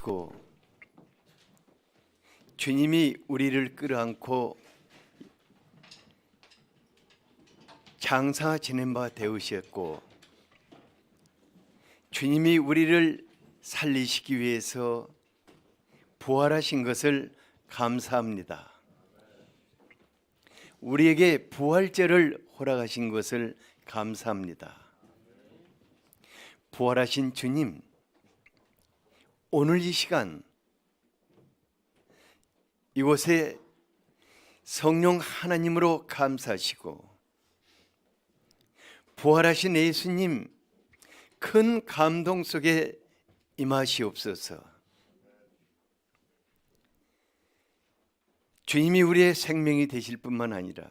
부활하시고 주님이 우리를 끌어안고 장사 지낸 바 되으셨고 주님이 우리를 살리시기 위해서 부활하신 것을 감사합니다. 우리에게 부활절을 허락하신 것을 감사합니다. 부활하신 주님, 오늘 이 시간 이곳에 성령 하나님으로 감사하시고 부활하신 예수님 큰 감동 속에 임하시옵소서. 주님이 우리의 생명이 되실 뿐만 아니라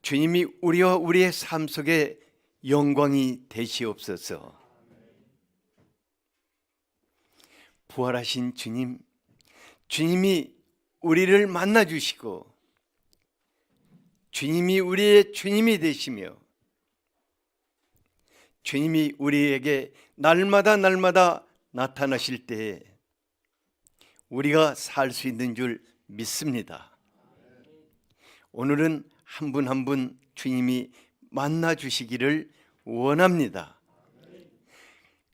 주님이 우리와 우리의 삶 속에 영광이 되시옵소서. 부활하신 주님, 주님이 우리를 만나 주시고 주님이 우리의 주님이 되시며 주님이 우리에게 날마다 나타나실 때에 우리가 살 수 있는 줄 믿습니다. 오늘은 한 분 한 분 주님이 만나 주시기를 원합니다.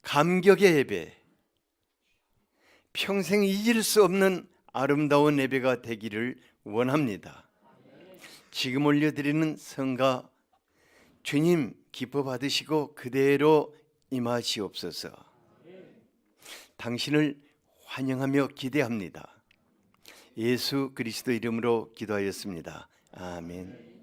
감격의 예배, 평생 잊을 수 없는 아름다운 예배가 되기를 원합니다. 지금 올려드리는 성가 주님 기뻐 받으시고 그대로 임하시옵소서. 당신을 환영하며 기대합니다. 예수 그리스도 이름으로 기도하였습니다. 아멘.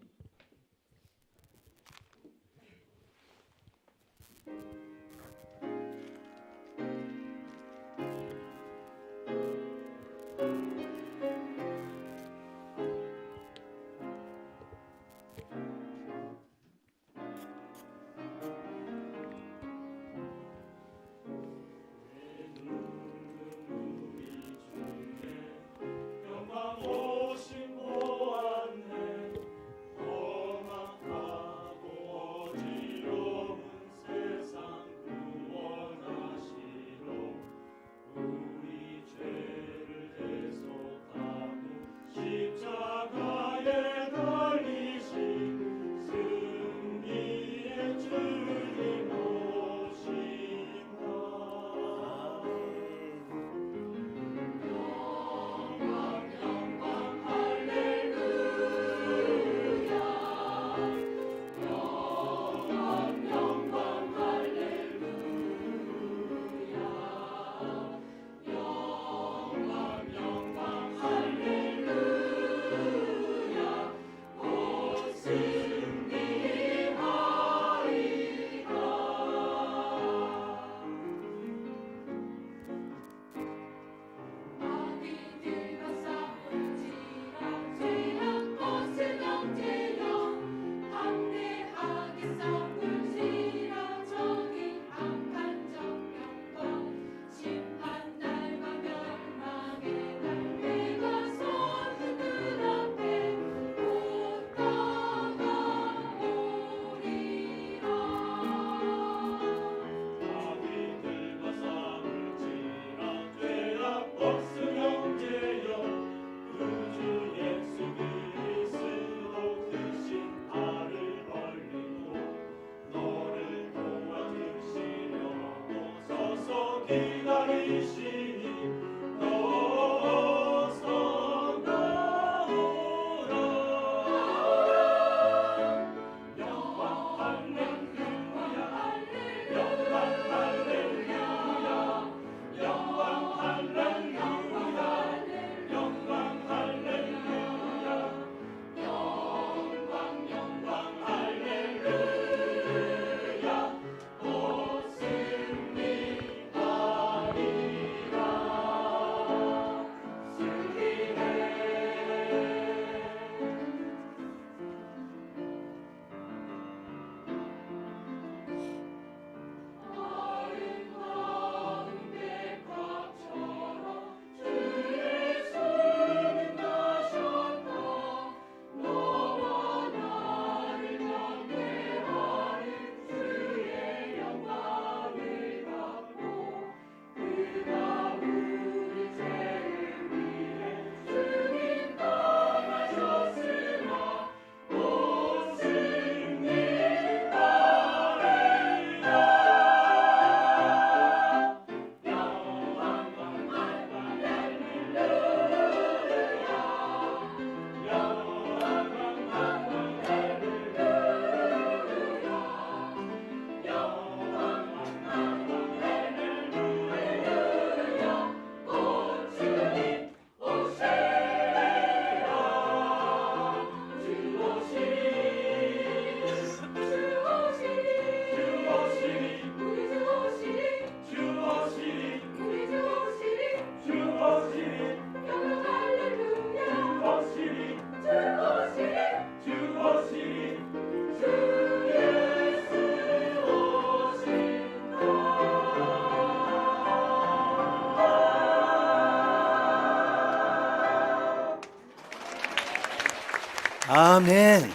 아멘.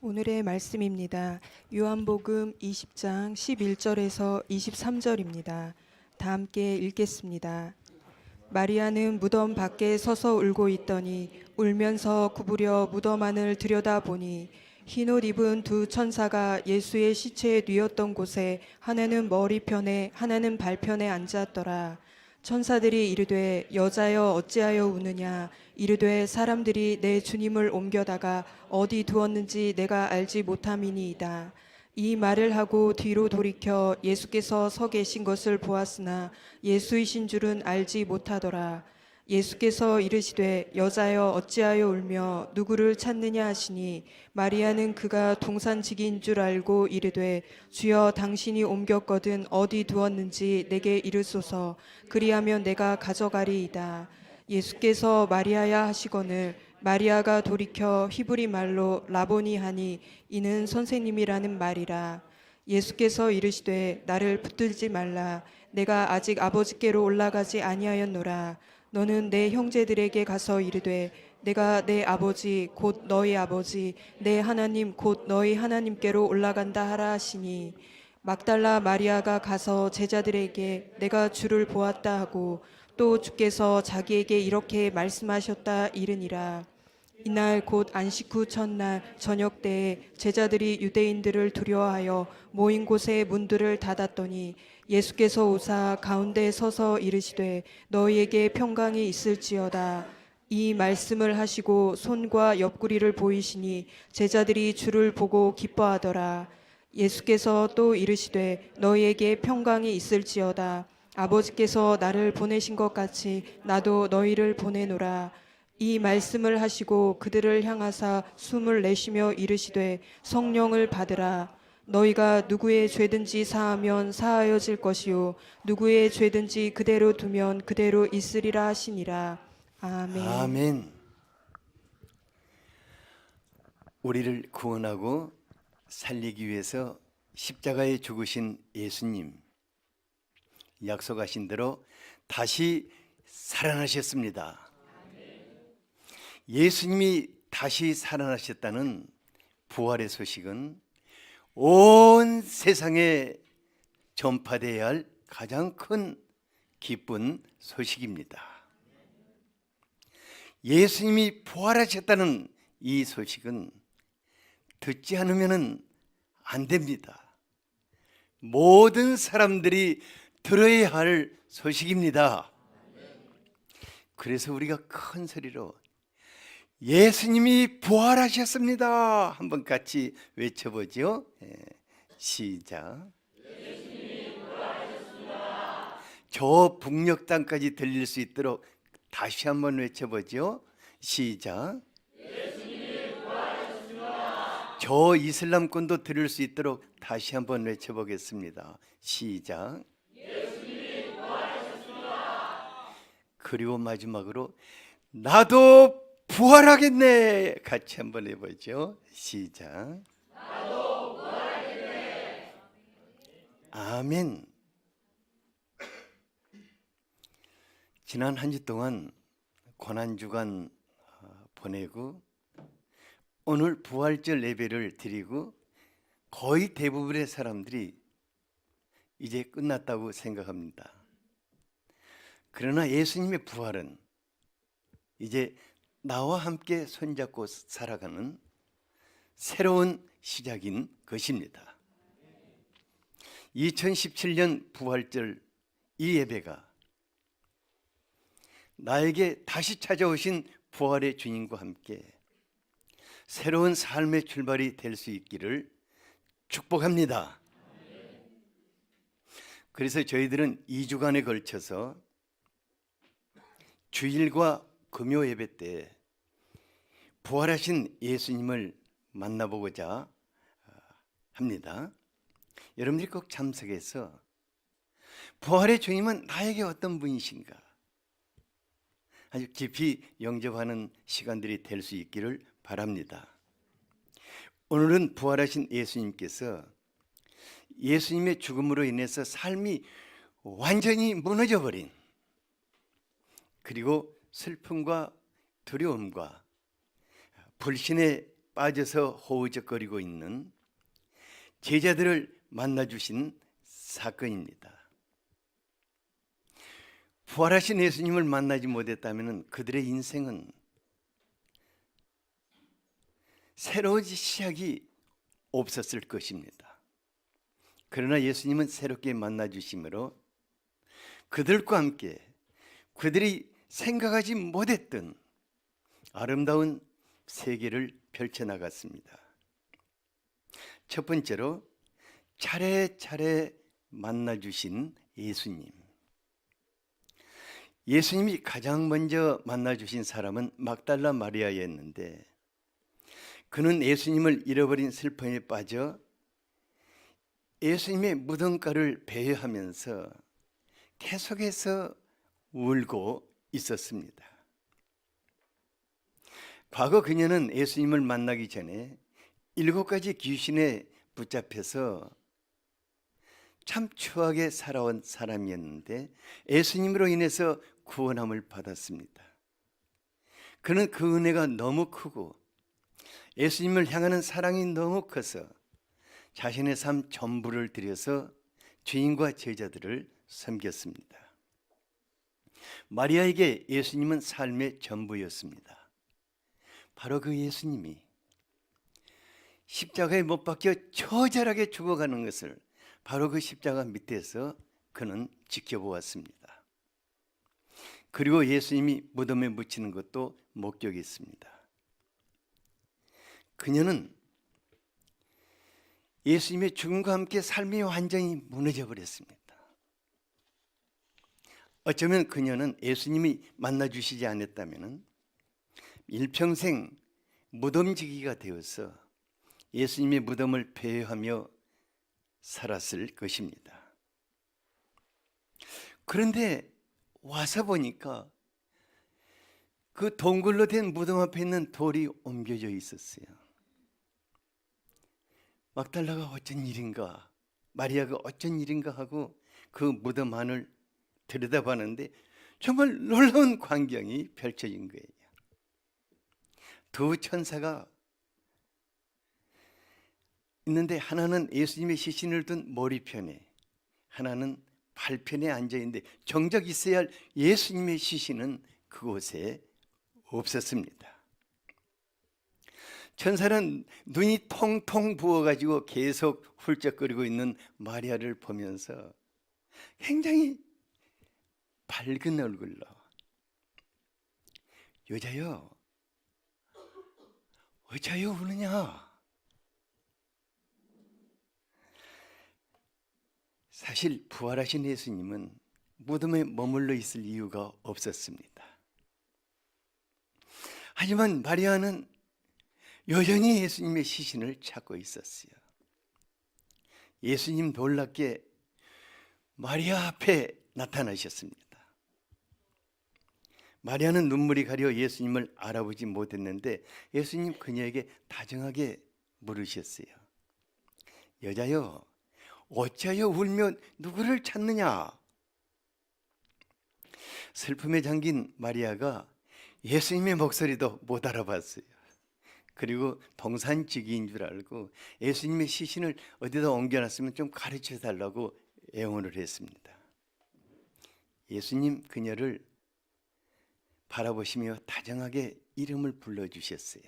오늘의 말씀입니다. 요한복음 20장 11절에서 23절입니다. 다 함께 읽겠습니다. 마리아는 무덤 밖에 서서 울고 있더니 울면서 구부려 무덤 안을 들여다보니 흰옷 입은 두 천사가 예수의 시체에 뉘었던 곳에 하나는 머리편에 하나는 발편에 앉았더라. 천사들이 이르되 여자여 어찌하여 우느냐 이르되 사람들이 내 주님을 옮겨다가 어디 두었는지 내가 알지 못함이니이다. 이 말을 하고 뒤로 돌이켜 예수께서 서 계신 것을 보았으나 예수이신 줄은 알지 못하더라. 예수께서 이르시되 여자여 어찌하여 울며 누구를 찾느냐 하시니 마리아는 그가 동산직인 줄 알고 이르되 주여 당신이 옮겼거든 어디 두었는지 내게 이르소서 그리하면 내가 가져가리이다. 예수께서 마리아야 하시거늘 마리아가 돌이켜 히브리 말로 라보니 하니 이는 선생님이라는 말이라. 예수께서 이르시되 나를 붙들지 말라. 내가 아직 아버지께로 올라가지 아니하였노라. 너는 내 형제들에게 가서 이르되 내가 내 아버지 곧 너희 아버지 내 하나님 곧 너희 하나님께로 올라간다 하라 하시니 막달라 마리아가 가서 제자들에게 내가 주를 보았다 하고 또 주께서 자기에게 이렇게 말씀하셨다 이르니라. 이날 곧 안식 후 첫날 저녁 때에 제자들이 유대인들을 두려워하여 모인 곳에 문들을 닫았더니 예수께서 오사 가운데 서서 이르시되 너희에게 평강이 있을지어다. 이 말씀을 하시고 손과 옆구리를 보이시니 제자들이 주를 보고 기뻐하더라. 예수께서 또 이르시되 너희에게 평강이 있을지어다. 아버지께서 나를 보내신 것 같이 나도 너희를 보내노라. 이 말씀을 하시고 그들을 향하사 숨을 내쉬며 이르시되 성령을 받으라. 너희가 누구의 죄든지 사하면 사하여질 것이요 누구의 죄든지 그대로 두면 그대로 있으리라 하시니라. 아멘. 아멘. 우리를 구원하고 살리기 위해서 십자가에 죽으신 예수님, 약속하신 대로 다시 살아나셨습니다. 예수님이 다시 살아나셨다는 부활의 소식은 온 세상에 전파되어야 할 가장 큰 기쁜 소식입니다. 예수님이 부활하셨다는 이 소식은 듣지 않으면 안 됩니다. 모든 사람들이 들어야 할 소식입니다. 그래서 우리가 큰 소리로 예수님이 부활하셨습니다. 한번 같이 외쳐보죠. 시작. 예수님이 부활하셨습니다. 저 북녘 땅까지 들릴 수 있도록 다시 한번 외쳐보죠. 시작. 예수님이 부활하셨습니다. 저 이슬람권도 들을 수 있도록 다시 한번 외쳐보겠습니다. 시작. 예수님이 부활하셨습니다. 그리고 마지막으로 나도 부활하겠네. 같이 한번 해보죠. 시작. 나도 부활하겠네. 아멘. 지난 한 주 동안 고난주간 보내고 오늘 부활절 예배를 드리고 거의 대부분의 사람들이 이제 끝났다고 생각합니다. 그러나 예수님의 부활은 이제 나와 함께 손잡고 살아가는 새로운 시작인 것입니다. 2017년 부활절 이 예배가 나에게 다시 찾아오신 부활의 주님과 함께 새로운 삶의 출발이 될 수 있기를 축복합니다. 그래서 저희들은 2주간에 걸쳐서 주일과 금요 예배 때 부활하신 예수님을 만나보고자 합니다. 여러분들이 꼭 참석해서 부활의 주님은 나에게 어떤 분이신가 아주 깊이 영접하는 시간들이 될 수 있기를 바랍니다. 오늘은 부활하신 예수님께서 예수님의 죽음으로 인해서 삶이 완전히 무너져 버린, 그리고 슬픔과 두려움과 불신에 빠져서 허우적거리고 있는 제자들을 만나주신 사건입니다. 부활하신 예수님을 만나지 못했다면 그들의 인생은 새로운 시작이 없었을 것입니다. 그러나 예수님은 새롭게 만나주심으로 그들과 함께 그들이 생각하지 못했던 아름다운 세계를 펼쳐나갔습니다. 첫 번째로 차례차례 만나주신 예수님. 예수님이 가장 먼저 만나주신 사람은 막달라 마리아였는데, 그는 예수님을 잃어버린 슬픔에 빠져 예수님의 무덤가를 배회하면서 계속해서 울고 있었습니다. 과거 그녀는 예수님을 만나기 전에 7가지 귀신에 붙잡혀서 참 추하게 살아온 사람이었는데 예수님으로 인해서 구원함을 받았습니다. 그는 그 은혜가 너무 크고 예수님을 향하는 사랑이 너무 커서 자신의 삶 전부를 들여서 주인과 제자들을 섬겼습니다. 마리아에게 예수님은 삶의 전부였습니다. 바로 그 예수님이 십자가에 못 박혀 처절하게 죽어가는 것을 바로 그 십자가 밑에서 그는 지켜보았습니다. 그리고 예수님이 무덤에 묻히는 것도 목격했습니다. 그녀는 예수님의 죽음과 함께 삶이 완전히 무너져 버렸습니다. 어쩌면 그녀는 예수님이 만나주시지 않았다면 일평생 무덤지기가 되어서 예수님의 무덤을 배회하며 살았을 것입니다. 그런데 와서 보니까 그 동굴로 된 무덤 앞에 있는 돌이 옮겨져 있었어요. 막달라가 어쩐 일인가, 마리아가 어쩐 일인가 하고 그 무덤 안을 들여다봤는데 정말 놀라운 광경이 펼쳐진 거예요. 두 천사가 있는데 하나는 예수님의 시신을 둔 머리편에, 하나는 발편에 앉아 있는데 정작 있어야 할 예수님의 시신은 그곳에 없었습니다. 천사는 눈이 통통 부어가지고 계속 훌쩍거리고 있는 마리아를 보면서 굉장히 밝은 얼굴로, 여자여, 어찌하여 우느냐? 사실 부활하신 예수님은 무덤에 머물러 있을 이유가 없었습니다. 하지만 마리아는 여전히 예수님의 시신을 찾고 있었어요. 예수님 놀랍게 마리아 앞에 나타나셨습니다. 마리아는 눈물이 가려 예수님을 알아보지 못했는데 예수님 그녀에게 다정하게 물으셨어요. 여자여, 어찌하여 울며 누구를 찾느냐? 슬픔에 잠긴 마리아가 예수님의 목소리도 못 알아봤어요. 그리고 동산지기인 줄 알고 예수님의 시신을 어디다 옮겨놨으면 좀 가르쳐 달라고 애원을 했습니다. 예수님 그녀를 바라보시며 다정하게 이름을 불러주셨어요.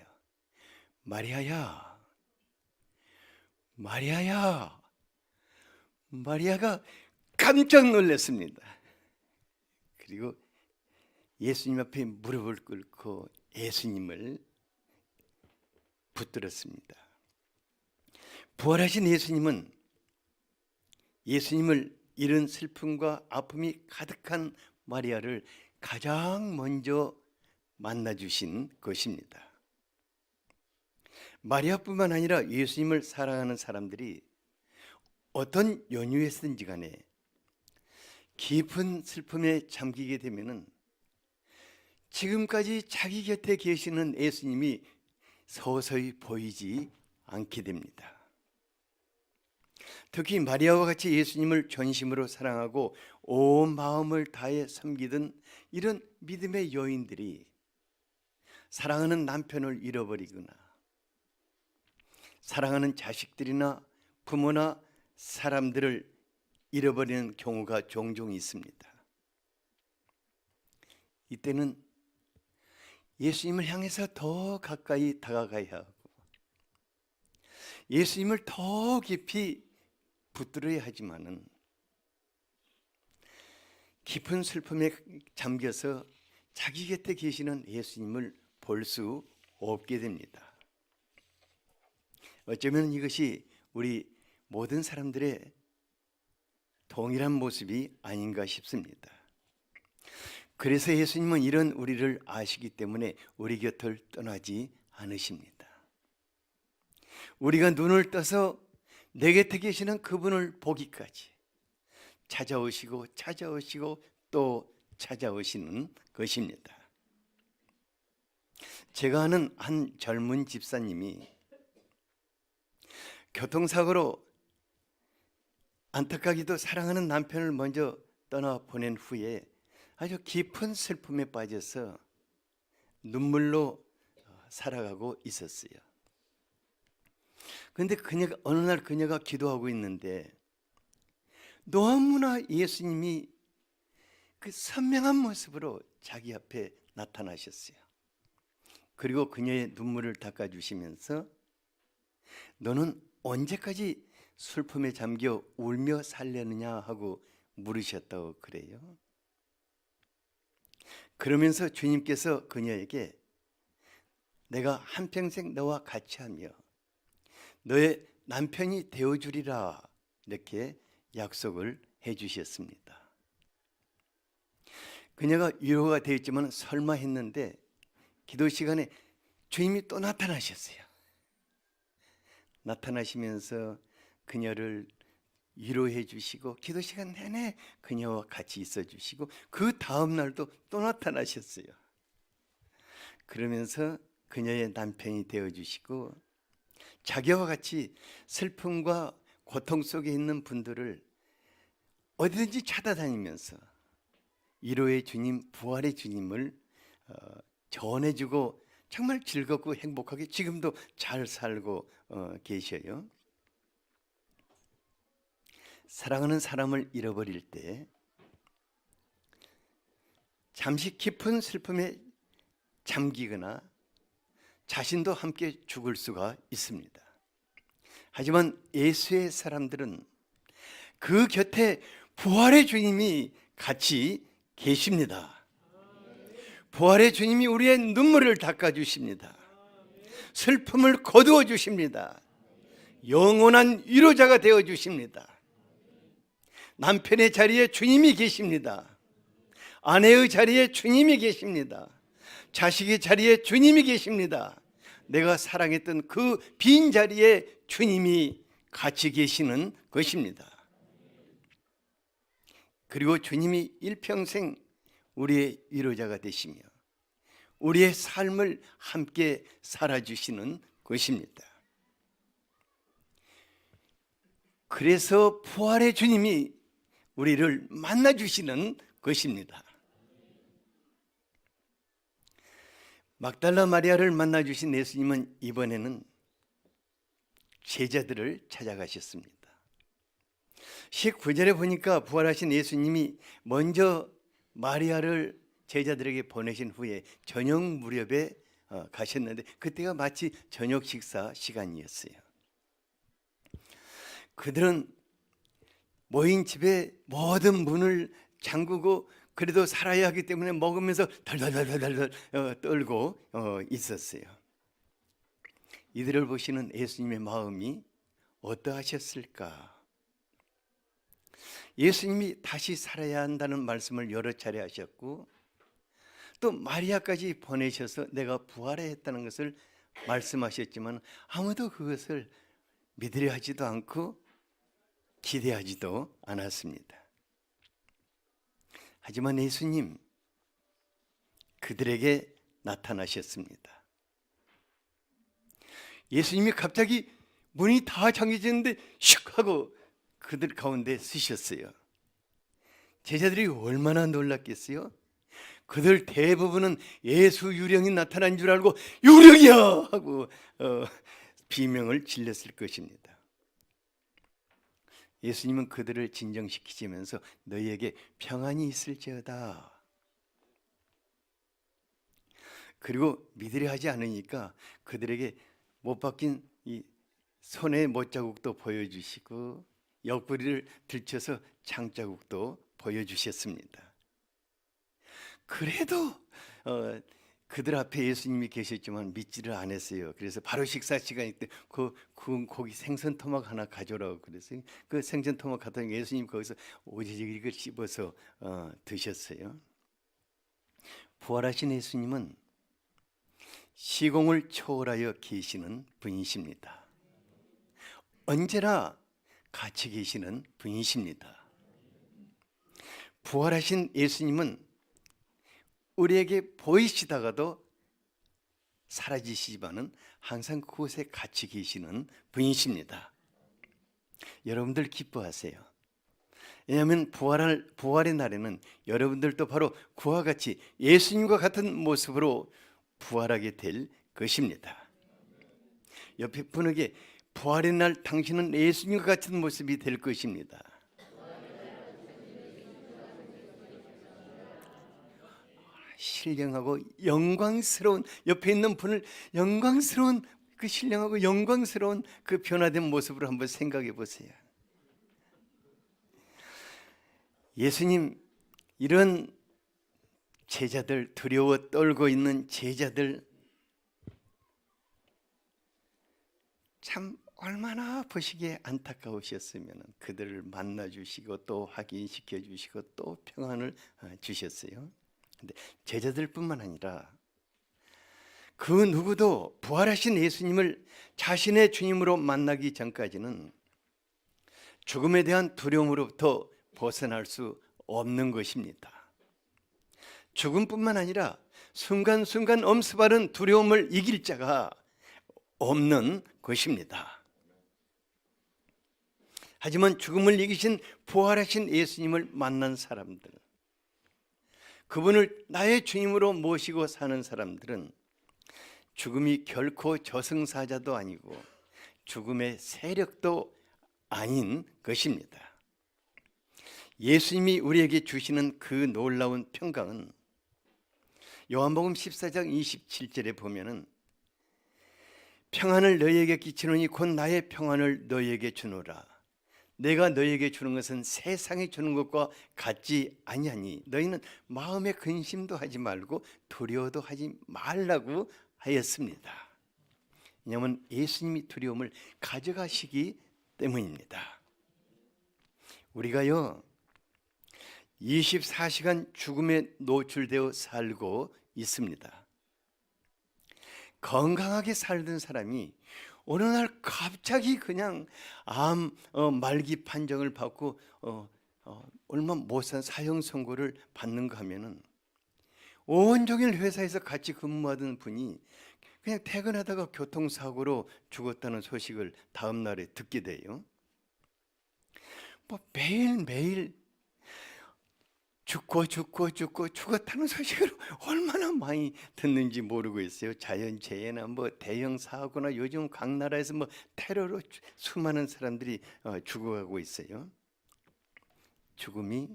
마리아야, 마리아야. 마리아가 깜짝 놀랐습니다. 그리고 예수님 앞에 무릎을 꿇고 예수님을 붙들었습니다. 부활하신 예수님은 예수님을 잃은 슬픔과 아픔이 가득한 마리아를 가장 먼저 만나주신 것입니다. 마리아뿐만 아니라 예수님을 사랑하는 사람들이 어떤 연유에서든지 간에 깊은 슬픔에 잠기게 되면은 지금까지 자기 곁에 계시는 예수님이 서서히 보이지 않게 됩니다. 특히 마리아와 같이 예수님을 전심으로 사랑하고 온 마음을 다해 섬기던 이런 믿음의 여인들이 사랑하는 남편을 잃어버리거나 사랑하는 자식들이나 부모나 사람들을 잃어버리는 경우가 종종 있습니다. 이때는 예수님을 향해서 더 가까이 다가가야 하고 예수님을 더 깊이 붙들어야 하지만은 깊은 슬픔에 잠겨서 자기 곁에 계시는 예수님을 볼 수 없게 됩니다. 어쩌면 이것이 우리 모든 사람들의 동일한 모습이 아닌가 싶습니다. 그래서 예수님은 이런 우리를 아시기 때문에 우리 곁을 떠나지 않으십니다. 우리가 눈을 떠서 내 곁에 계시는 그분을 보기까지 찾아오시고 찾아오시고 또 찾아오시는 것입니다. 제가 아는 한 젊은 집사님이 교통사고로 안타깝게도 사랑하는 남편을 먼저 떠나보낸 후에 아주 깊은 슬픔에 빠져서 눈물로 살아가고 있었어요. 그런데 어느 날 그녀가 기도하고 있는데 너무나 예수님이 그 선명한 모습으로 자기 앞에 나타나셨어요. 그리고 그녀의 눈물을 닦아주시면서 너는 언제까지 슬픔에 잠겨 울며 살려느냐 하고 물으셨다고 그래요. 그러면서 주님께서 그녀에게 내가 한평생 너와 같이 하며 너의 남편이 되어주리라 이렇게 약속을 해주셨습니다. 그녀가 위로가 되었지만 설마 했는데 기도 시간에 주님이 또 나타나셨어요. 나타나시면서 그녀를 위로해 주시고 기도 시간 내내 그녀와 같이 있어 주시고 그 다음 날도 또 나타나셨어요. 그러면서 그녀의 남편이 되어 주시고 자기와 같이 슬픔과 고통 속에 있는 분들을 어디든지 찾아다니면서 위로의 주님, 부활의 주님을 전해주고 정말 즐겁고 행복하게 지금도 잘 살고 계셔요. 사랑하는 사람을 잃어버릴 때 잠시 깊은 슬픔에 잠기거나 자신도 함께 죽을 수가 있습니다. 하지만 예수의 사람들은 그 곁에 부활의 주님이 같이 계십니다. 부활의 주님이 우리의 눈물을 닦아주십니다. 슬픔을 거두어 주십니다. 영원한 위로자가 되어 주십니다. 남편의 자리에 주님이 계십니다. 아내의 자리에 주님이 계십니다. 자식의 자리에 주님이 계십니다. 내가 사랑했던 그 빈 자리에 주님이 같이 계시는 것입니다. 그리고 주님이 일평생 우리의 위로자가 되시며 우리의 삶을 함께 살아주시는 것입니다. 그래서 부활의 주님이 우리를 만나주시는 것입니다. 막달라 마리아를 만나주신 예수님은 이번에는 제자들을 찾아가셨습니다. 19절에 보니까 부활하신 예수님이 먼저 마리아를 제자들에게 보내신 후에 저녁 무렵에 가셨는데 그때가 마치 저녁 식사 시간이었어요. 그들은 모인 집에 모든 문을 잠그고 그래도 살아야 하기 때문에 먹으면서 덜덜덜덜 떨고 있었어요. 이들을 보시는 예수님의 마음이 어떠하셨을까? 예수님이 다시 살아야 한다는 말씀을 여러 차례 하셨고 또 마리아까지 보내셔서 내가 부활했다는 것을 말씀하셨지만 아무도 그것을 믿으려 하지도 않고 기대하지도 않았습니다. 하지만 예수님 그들에게 나타나셨습니다. 예수님이 갑자기 문이 다 잠겨졌는데 슉 하고 그들 가운데 쓰셨어요. 제자들이 얼마나 놀랐겠어요? 그들 대부분은 예수 유령이 나타난 줄 알고 유령이야 하고 비명을 질렀을 것입니다. 예수님은 그들을 진정시키시면서 너희에게 평안이 있을지어다. 그리고 믿으려 하지 않으니까 그들에게 못 박힌 이 손의 못자국도 보여주시고 옆구리를 들쳐서 창자국도 보여주셨습니다. 그래도 그들 앞에 예수님이 계셨지만 믿지를 않았어요. 그래서 바로 식사 시간일 때 그 구운 고기 생선 토막 하나 가져오라고 그랬어요. 그 생선 토막 갖다 예수님 거기서 오지직을 씹어서 드셨어요. 부활하신 예수님은 시공을 초월하여 계시는 분이십니다. 언제나 같이 계시는 분이십니다. 부활하신 예수님은 우리에게 보이시다가도 사라지시지만은 항상 그곳에 같이 계시는 분이십니다. 여러분들 기뻐하세요. 왜냐하면 부활의 날에는 여러분들도 바로 그와 같이 예수님과 같은 모습으로 부활하게 될 것입니다. 옆에 분에게 부활의 날 당신은 예수님과 같은 모습이 될 것입니다. 신령하고 영광스러운, 옆에 있는 분을 영광스러운 그 신령하고 영광스러운 그 변화된 모습으로 한번 생각해 보세요. 예수님, 이런 제자들, 두려워 떨고 있는 제자들 참 얼마나 보시기에 안타까우셨으면 그들을 만나주시고 또 확인시켜 주시고 또 평안을 주셨어요. 근데 제자들뿐만 아니라 그 누구도 부활하신 예수님을 자신의 주님으로 만나기 전까지는 죽음에 대한 두려움으로부터 벗어날 수 없는 것입니다. 죽음뿐만 아니라 순간순간 엄습하는 두려움을 이길 자가 없는 것입니다. 하지만 죽음을 이기신 부활하신 예수님을 만난 사람들, 그분을 나의 주님으로 모시고 사는 사람들은 죽음이 결코 저승사자도 아니고 죽음의 세력도 아닌 것입니다. 예수님이 우리에게 주시는 그 놀라운 평강은 요한복음 14장 27절에 보면은 평안을 너희에게 끼치노니 곧 나의 평안을 너희에게 주노라. 내가 너희에게 주는 것은 세상이 주는 것과 같지 아니하니 너희는 마음에 근심도 하지 말고 두려워도 하지 말라고 하였습니다. 왜냐하면 예수님이 두려움을 가져가시기 때문입니다. 우리가요 24시간 죽음에 노출되어 살고 있습니다. 건강하게 살던 사람이 어느 날 갑자기 그냥 암 말기 판정을 받고 얼마 못 산 사형 선고를 받는가 하면은 온종일 회사에서 같이 근무하던 분이 그냥 퇴근하다가 교통사고로 죽었다는 소식을 다음 날에 듣게 돼요. 뭐 매일매일 죽었다는 소식을 얼마나 많이 듣는지 모르고 있어요. 자연재해나 뭐 대형 사고나 요즘 각 나라에서 뭐 테러로 수많은 사람들이 죽어가고 있어요. 죽음이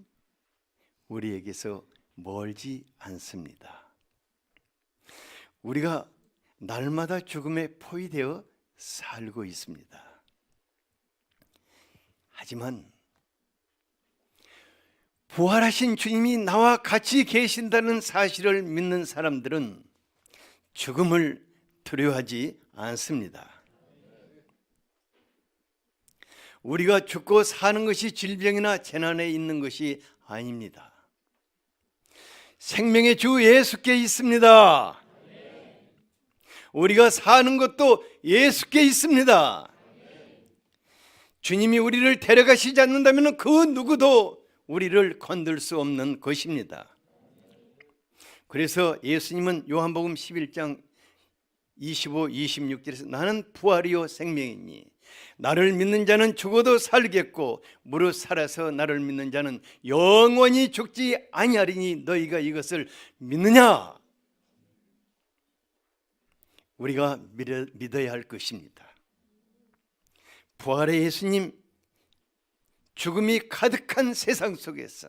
우리에게서 멀지 않습니다. 우리가 날마다 죽음에 포위되어 살고 있습니다. 하지만 부활하신 주님이 나와 같이 계신다는 사실을 믿는 사람들은 죽음을 두려워하지 않습니다. 우리가 죽고 사는 것이 질병이나 재난에 있는 것이 아닙니다. 생명의 주 예수께 있습니다. 우리가 사는 것도 예수께 있습니다. 주님이 우리를 데려가시지 않는다면 그 누구도 우리를 건들 수 없는 것입니다. 그래서 예수님은 요한복음 11장 25, 26절에서 나는 부활이요 생명이니 나를 믿는 자는 죽어도 살겠고 무릇 살아서 나를 믿는 자는 영원히 죽지 아니하리니 너희가 이것을 믿느냐? 우리가 믿어야 할 것입니다. 부활의 예수님, 죽음이 가득한 세상 속에서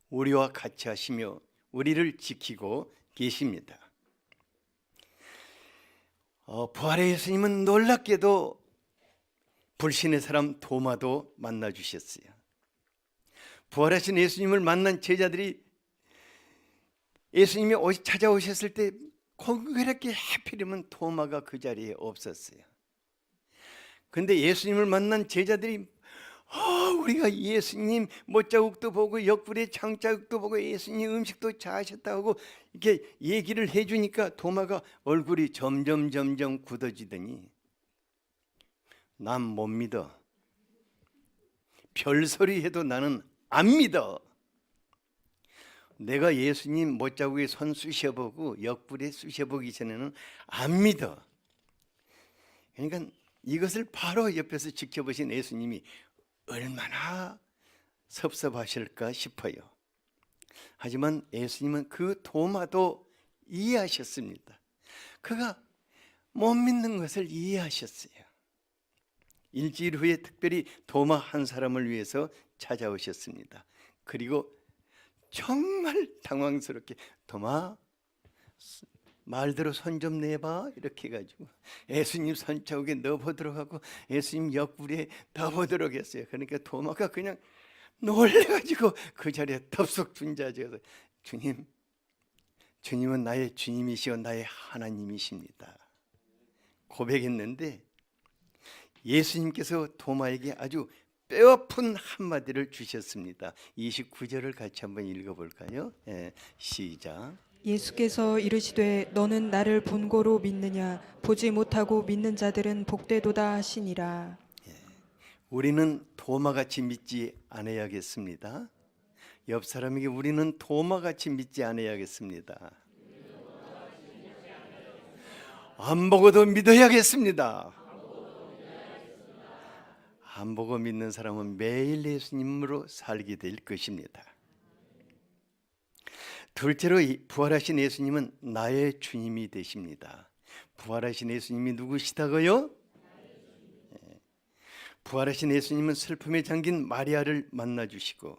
우리와 같이 하시며 우리를 지키고 계십니다. 부활의 예수님은 놀랍게도 불신의 사람 도마도 만나 주셨어요. 부활하신 예수님을 만난 제자들이 예수님이 찾아오셨을 때 그렇게 하필이면 도마가 그 자리에 없었어요. 근데 예수님을 만난 제자들이 우리가 예수님 못자국도 보고 옆구리에 장자국도 보고 예수님 음식도 잘하셨다고 이렇게 얘기를 해주니까 도마가 얼굴이 점점 굳어지더니 난 못 믿어. 별소리 해도 나는 안 믿어. 내가 예수님 못자국에 손 쑤셔보고 옆구리에 쑤셔보기 전에는 안 믿어. 그러니까 이것을 바로 옆에서 지켜보신 예수님이 얼마나 섭섭하실까 싶어요. 하지만 예수님은 그 도마도 이해하셨습니다. 그가 못 믿는 것을 이해하셨어요. 일주일 후에 특별히 도마 한 사람을 위해서 찾아오셨습니다. 그리고 정말 당황스럽게 도마 말대로 손 좀 내봐 이렇게 해가지고 예수님 손자국에 넣어보도록 하고 예수님 옆구리에 넣어보도록 했어요. 그러니까 도마가 그냥 놀래가지고 그 자리에 덥석 준자져서 주님은 나의 주님이시오 나의 하나님이십니다 고백했는데 예수님께서 도마에게 아주 뼈아픈 한마디를 주셨습니다. 29절을 같이 한번 읽어볼까요? 시작. 예수께서 이르시되 너는 나를 본고로 믿느냐 보지 못하고 믿는 자들은 복되도다 하시니라. 우리는 도마같이 믿지 않아야겠습니다. 옆 사람에게 우리는 도마같이 믿지 않아야겠습니다. 안 보고도 믿어야겠습니다. 안 보고 믿는 사람은 매일 예수님으로 살게 될 것입니다. 둘째로 부활하신 예수님은 나의 주님이 되십니다. 부활하신 예수님이 누구시다고요? 부활하신 예수님은 슬픔에 잠긴 마리아를 만나주시고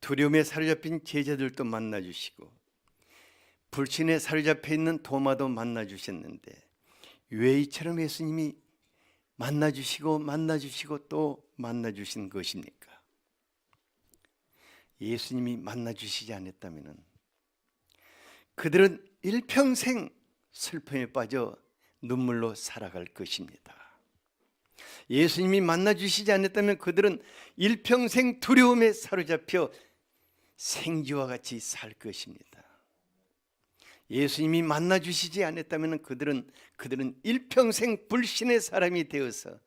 두려움에 사로잡힌 제자들도 만나주시고 불신에 사로잡혀 있는 도마도 만나주셨는데 왜 이처럼 예수님이 만나주시고 또 만나주신 것입니까? 예수님이 만나주시지 않았다면 그들은 일평생 슬픔에 빠져 눈물로 살아갈 것입니다. 예수님이 만나주시지 않았다면 그들은 일평생 두려움에 사로잡혀 생쥐와 같이 살 것입니다. 예수님이 만나주시지 않았다면 그들은 일평생 불신의 사람이 되어서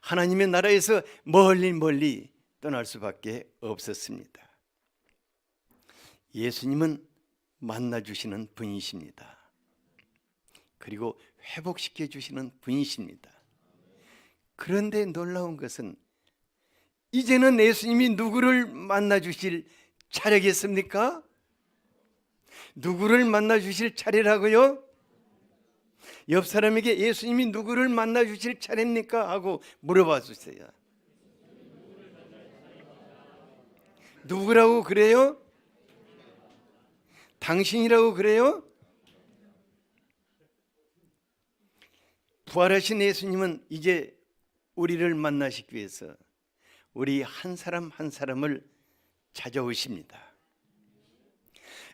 하나님의 나라에서 멀리 떠날 수밖에 없었습니다. 예수님은 만나주시는 분이십니다. 그리고 회복시켜 주시는 분이십니다. 그런데 놀라운 것은 이제는 예수님이 누구를 만나주실 차례겠습니까? 누구를 만나주실 차례라고요? 옆 사람에게 예수님이 누구를 만나주실 차례입니까? 하고 물어봐 주세요. 누구라고 그래요? 당신이라고 그래요? 부활하신 예수님은 이제 우리를 만나시기 위해서 우리 한 사람 한 사람을 찾아오십니다.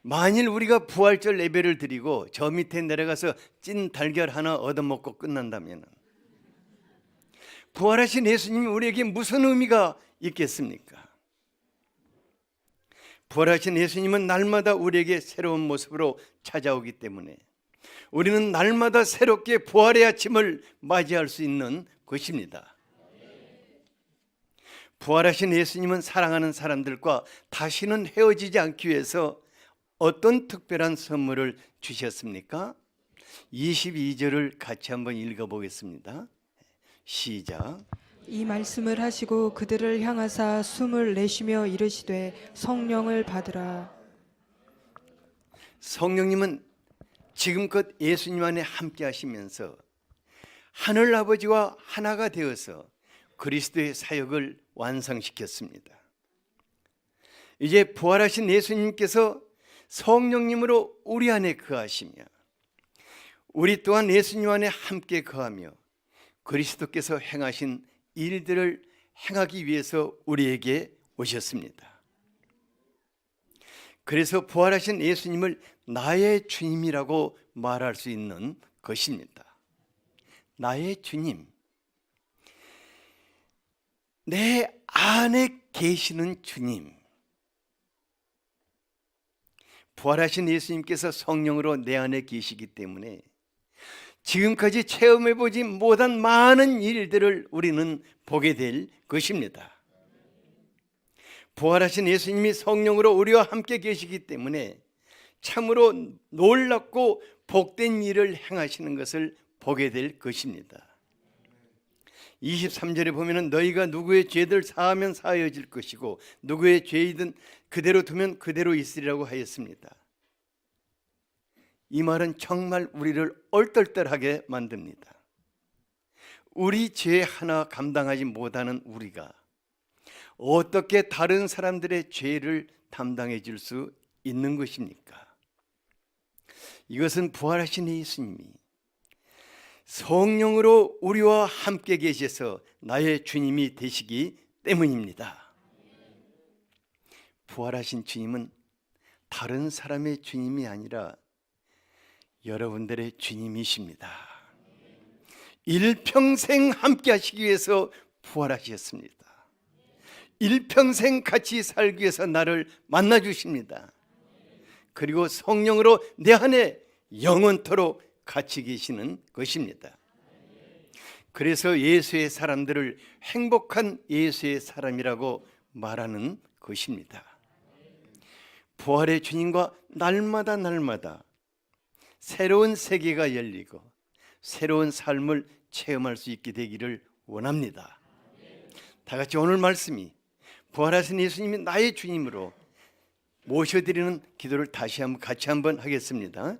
만일 우리가 부활절 예배를 드리고 저 밑에 내려가서 찐 달걀 하나 얻어먹고 끝난다면 부활하신 예수님이 우리에게 무슨 의미가 있겠습니까? 부활하신 예수님은 날마다 우리에게 새로운 모습으로 찾아오기 때문에 우리는 날마다 새롭게 부활의 아침을 맞이할 수 있는 것입니다. 부활하신 예수님은 사랑하는 사람들과 다시는 헤어지지 않기 위해서 어떤 특별한 선물을 주셨습니까? 22절을 같이 한번 읽어보겠습니다. 시작. 이 말씀을 하시고 그들을 향하사 숨을 내쉬며 이르시되 성령을 받으라. 성령님은 지금껏 예수님 안에 함께 하시면서 하늘 아버지와 하나가 되어서 그리스도의 사역을 완성시켰습니다. 이제 부활하신 예수님께서 성령님으로 우리 안에 거하시며 우리 또한 예수님 안에 함께 거하며 그리스도께서 행하신 일들을 행하기 위해서 우리에게 오셨습니다. 그래서 부활하신 예수님을 나의 주님이라고 말할 수 있는 것입니다. 나의 주님, 내 안에 계시는 주님. 부활하신 예수님께서 성령으로 내 안에 계시기 때문에 지금까지 체험해보지 못한 많은 일들을 우리는 보게 될 것입니다. 부활하신 예수님이 성령으로 우리와 함께 계시기 때문에 참으로 놀랍고 복된 일을 행하시는 것을 보게 될 것입니다. 23절에 보면 너희가 누구의 죄들 사하면 사하여질 것이고 누구의 죄이든 그대로 두면 그대로 있으리라고 하였습니다. 이 말은 정말 우리를 얼떨떨하게 만듭니다. 우리 죄 하나 감당하지 못하는 우리가 어떻게 다른 사람들의 죄를 담당해 줄 수 있는 것입니까? 이것은 부활하신 예수님이 성령으로 우리와 함께 계셔서 나의 주님이 되시기 때문입니다. 부활하신 주님은 다른 사람의 주님이 아니라 여러분들의 주님이십니다. 일평생 함께 하시기 위해서 부활하셨습니다. 일평생 같이 살기 위해서 나를 만나 주십니다. 그리고 성령으로 내 안에 영원토록 같이 계시는 것입니다. 그래서 예수의 사람들을 행복한 예수의 사람이라고 말하는 것입니다. 부활의 주님과 날마다 새로운 세계가 열리고 새로운 삶을 체험할 수 있게 되기를 원합니다. 다 같이 오늘 말씀이 부활하신 예수님이 나의 주님으로 모셔드리는 기도를 다시 한번 같이 한번 하겠습니다.